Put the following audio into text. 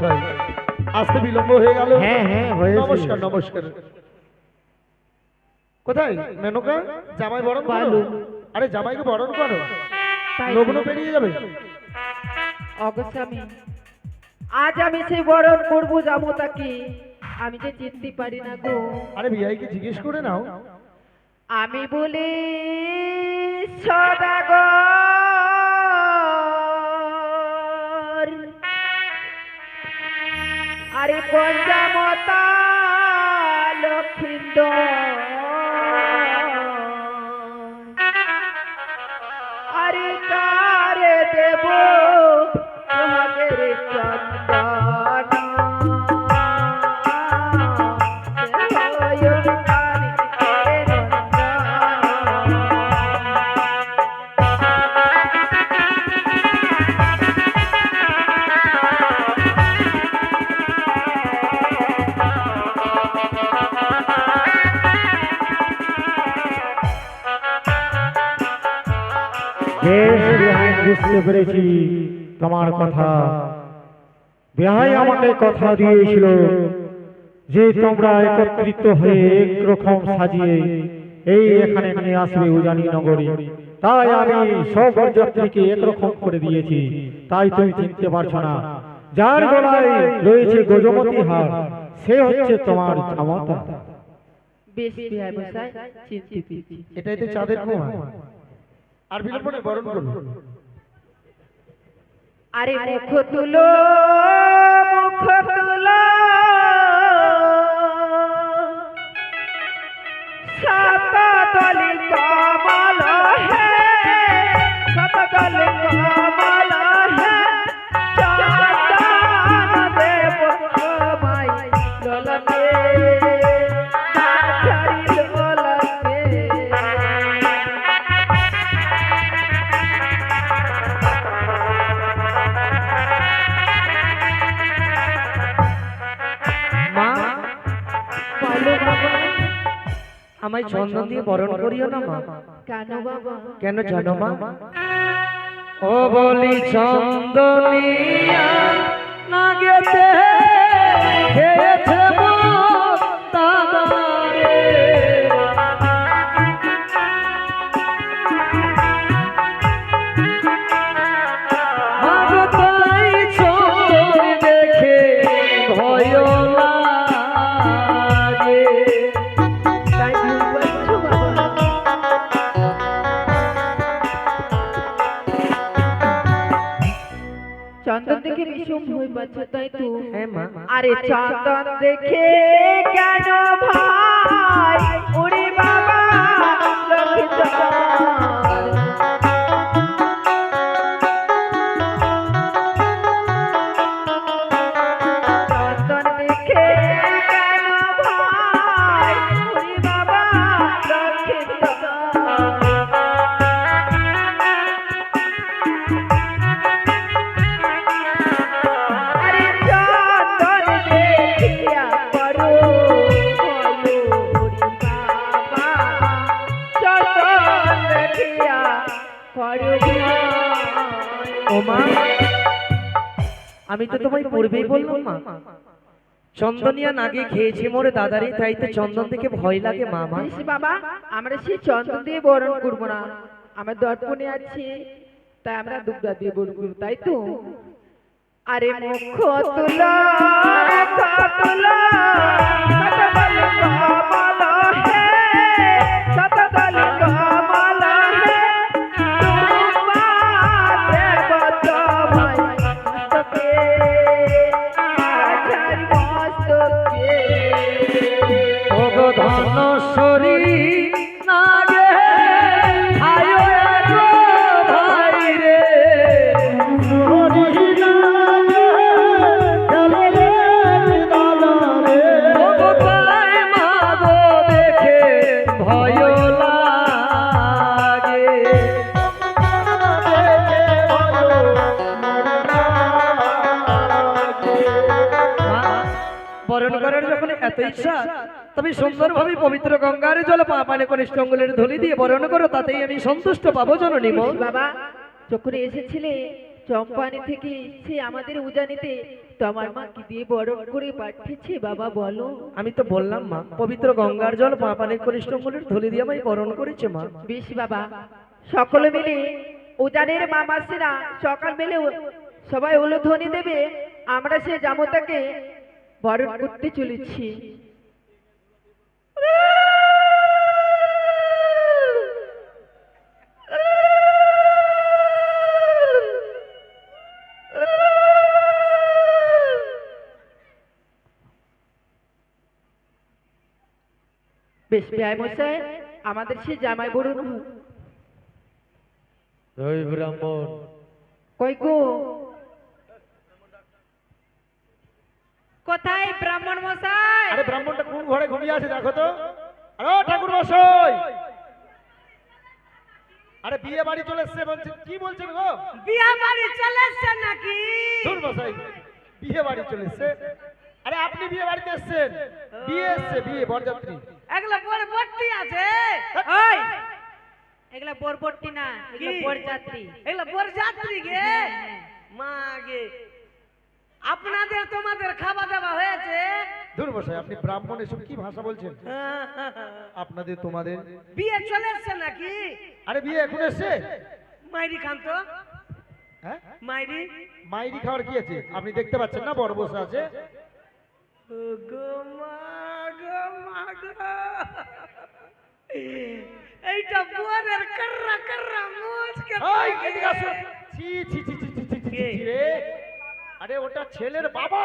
মশাই, আসতে বিলম্ব হয়ে গেল। হ্যাঁ হ্যাঁ হয়েছে। নমস্কার নমস্কার। কোথায় মেনকা? জামাই বরণ করো। বালু। আরে জামাইকে বরণ করো, তাই লগ্ন পেরিয়ে যাবে। অগস্বামী, আজ আমি সেই বরণ করবো যাবো তাকে, আমি যে চিনতে পারি না গো। আরে বিয়াইকে জিজ্ঞেস করে নাও। আমি বলি সদাগর, আরে পঞ্চামতা লক্ষিন্দর, আরে কারে দেব সোহাগের চন্দন, বেশ বিহাই, বুঝতে পেরেছি তোমার কথা। বিহাই আমাকে কথা দিয়েছিল যে তোমরা একত্রিত হয়ে একরকম সাজিয়ে এই এখানে নিয়ে আসবে উজানি নগরী। তাই আমি সব বরযাত্রীকে একরকম করে দিয়েছি, তাই তুমি চিনতে পারছো না। যার গলায় রয়েছে গজমতি হার, সে হচ্ছে তোমার জামাতা। বেশ বিহাই মশাই, চিনতে পেরেছি। এটাই তো চাঁদের প্রমাণ। আর বিলম্ব নেই, বরণ করো। আরে মুখ তুলো, মুখ তুলো, শতদলি কমল হে, শতদলি কমল হে, চন্দন দেব মাই ললকে, ছাড়ি ললকে। মা, বলো বাবা। আমায় চন্দন দিয়ে বরণ করিও না মা। কেন বাবা? কেন জানো মা? ও বলি চন্দনিয়া নাগেতে খেয়েছে মোর দাদারে। মাগো তাই চন্দন দেখে ভয় লাগে। তাই ভুল বলছো বাবা। চন্দন দেখে ভীষণ ভয় পাচ্ছ তাই তো? হ্যাঁ মা। আরে চন্দন দেখে কেন ভাই ওরে বাবা লক্ষ্মীধর, চন্দন দেখে কেন ভাই ওরে বাবা লক্ষ্মীধর, আরে চন্দন দেখিয়া করো ভয় ওরে বাবা, চন্দন দেখিয়া করো ভয়। ও মা, আমি তো তোমায় পূর্বেই বললাম মা, চন্দনিয়া নাগে খেয়েছে মোরে দাদারে, তাই তো চন্দন থেকে ভয় লাগে মা। মা, বেশ বাবা, আমরা সেই চন্দন দিয়ে বরণ করবো না, আমার দর্পণে আছে, তাই আমরা দুবড়া দিয়ে বরণ করবো তাই তো? আরে মুখ তুলো, মুখ তুলো, শতদলি কমল হে, শতদলি কমল হে, তোমাতে বদ্ধময় মস্তকে, আঝারি মস্তকে। ও গো ধনশ্বরী নাগে আয়ো গো ভাই রে। ও গো তাই মা গো দেখে ভয় লাগে। মা, বরণ করার যখন এত ইচ্ছা, তবে সুন্দরভাবে পবিত্র গঙ্গার জল পা পানে কনিষ্ঠ অঙ্গুলের ধুলি দিয়ে বরণ করো, তাতেই আমি সন্তুষ্ট পাবো জননী মা। বাবা, যখন এসেছিলে চম্পানি থেকে সে আমাদের উজানিতে, তো আমার মা কি দিয়ে বরণ করে পাঠিয়েছে বাবা বলো। আমি তো বললাম মা, পবিত্র গঙ্গার জল পা পানের কনিষ্ঠ অঙ্গুলের ধুলি দিয়ে আমায় বরণ করেছে মা। বেশ বাবা, সকলে মিলে উজানের মা মাসিরা সকাল মিলে সবাই উলুধ্বনি দেবে, আমরা সে জামতাকে বরণ করতে চলেছি। বেশ ব্যয় মশাই, আমাদের সে জামাই বরণ হোক। জয় ব্রাহ্মণ। কই গো, কোথায় ব্রাহ্মণ মশাই? আরে ব্রাহ্মণটা কোন ঘরে ঘুমিয়ে আছে দেখো তো। আরে ও ঠাকুর মশাই, আরে বিয়ে বাড়ি চলে এসছে বলছেন, কি বলছেন গো? বিয়া বাড়ি চলে এসছেন নাকি? ধুর মশাই, বিয়ে বাড়ি চলে এসছে? আরে আপনি বিয়ে বাড়িতে এসছেন? বিয়ে এসছে, বিয়ে বরযাত্রী। এগুলা বরবর্তী আছে। ওই এগুলা বরবর্তী না, এগুলা বরযাত্রী। এগুলা বরযাত্রী গে মা গে। আপনাদের তোমাদের খাওয়া দাওয়া হয়েছে? ধুর মশাই, আপনি ব্রাহ্মণ এসব কি ভাষা বলছেন? আপনাদের তোমাদের বিয়ে চলে এসছে নাকি? আরে বিয়ে এখন এসছে? মাইরি খান তো, হ্যাঁ, মাইরি। মাইরি খাওয়ার কি আছে? আপনি দেখতে পাচ্ছেন না বড় বসে আছে। ও গো মা গো মা গো, এইটা বুয়ারের কররা কররা মুচকে এই, এদিকে আসো। ছি ছি ছি ছি ছি ছি ছি ছি রে। আরে ওটা ছেলের বাবা।